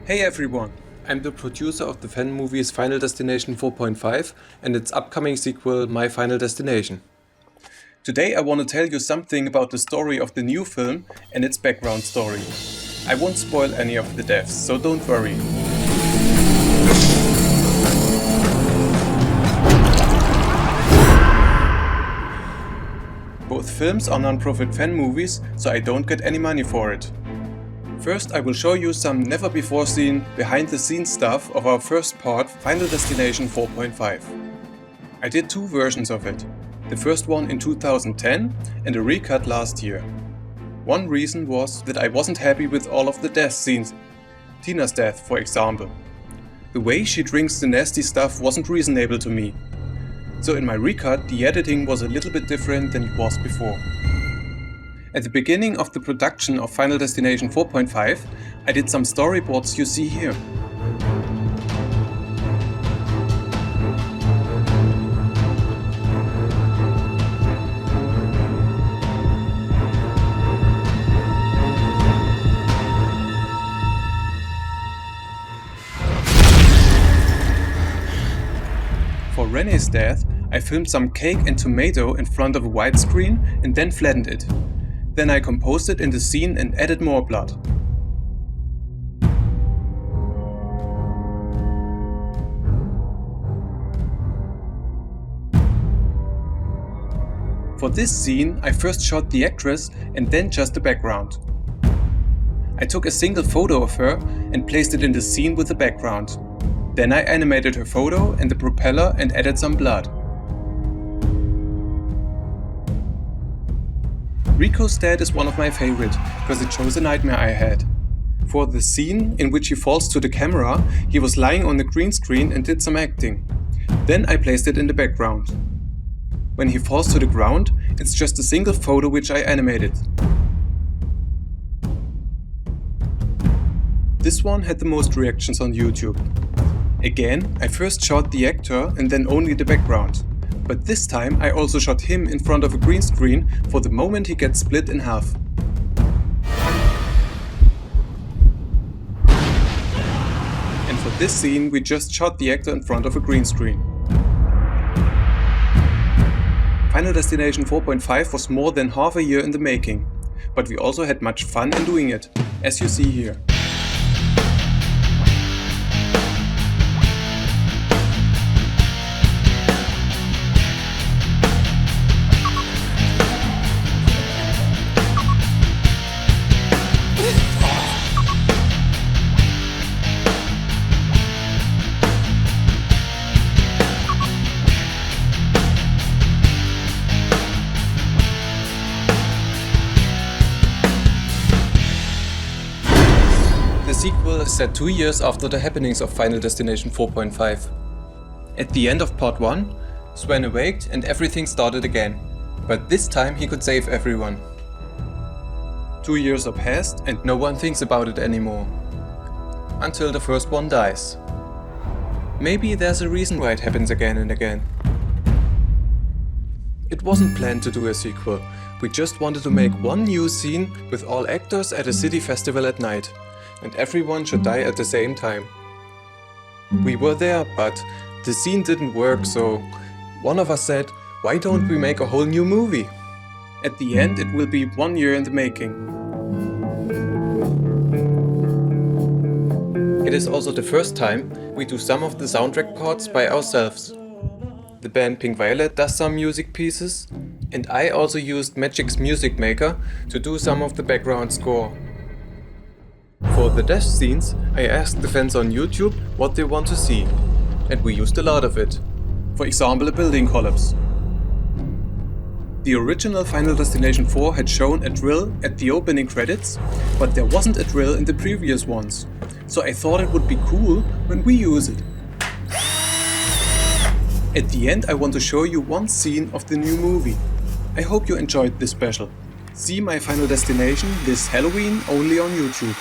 Hey everyone! I'm the producer of the fan movies Final Destination 4.5 and its upcoming sequel My Final Destination. Today I want to tell you something about the story of the new film and its background story. I won't spoil any of the deaths, so don't worry. Both films are non-profit fan movies, so I don't get any money for it. First, I will show you some never-before-seen, behind-the-scenes stuff of our first part, Final Destination 4.5. I did two versions of it. The first one in 2010 and a recut last year. One reason was that I wasn't happy with all of the death scenes. Tina's death, for example. The way she drinks the nasty stuff wasn't reasonable to me. So in my recut, the editing was a little bit different than it was before. At the beginning of the production of Final Destination 4.5, I did some storyboards you see here. For Rene's death, I filmed some cake and tomato in front of a widescreen and then flattened it. Then I composed it in the scene and added more blood. For this scene, I first shot the actress and then just the background. I took a single photo of her and placed it in the scene with the background. Then I animated her photo and the propeller and added some blood. Rico's death is one of my favorite, because it shows a nightmare I had. For the scene in which he falls to the camera, he was lying on the green screen and did some acting. Then I placed it in the background. When he falls to the ground, it's just a single photo which I animated. This one had the most reactions on YouTube. Again, I first shot the actor and then only the background. But this time I also shot him in front of a green screen for the moment he gets split in half. And for this scene we just shot the actor in front of a green screen. Final Destination 4.5 was more than half a year in the making, but we also had much fun in doing it, as you see here. The sequel is set 2 years after the happenings of Final Destination 4.5. At the end of part 1, Sven awaked and everything started again, but this time he could save everyone. 2 years are passed and no one thinks about it anymore. Until the first one dies. Maybe there's a reason why it happens again and again. It wasn't planned to do a sequel, we just wanted to make one new scene with all actors at a city festival at night. And everyone should die at the same time. We were there, but the scene didn't work, so one of us said, why don't we make a whole new movie? At the end it will be 1 year in the making. It is also the first time we do some of the soundtrack parts by ourselves. The band Pink Violet does some music pieces, and I also used Magic's Music Maker to do some of the background score. For the death scenes, I asked the fans on YouTube what they want to see, and we used a lot of it. For example, a building collapse. The original Final Destination 4 had shown a drill at the opening credits, but there wasn't a drill in the previous ones, so I thought it would be cool when we use it. At the end I want to show you one scene of the new movie. I hope you enjoyed this special. See My Final Destination this Halloween only on YouTube.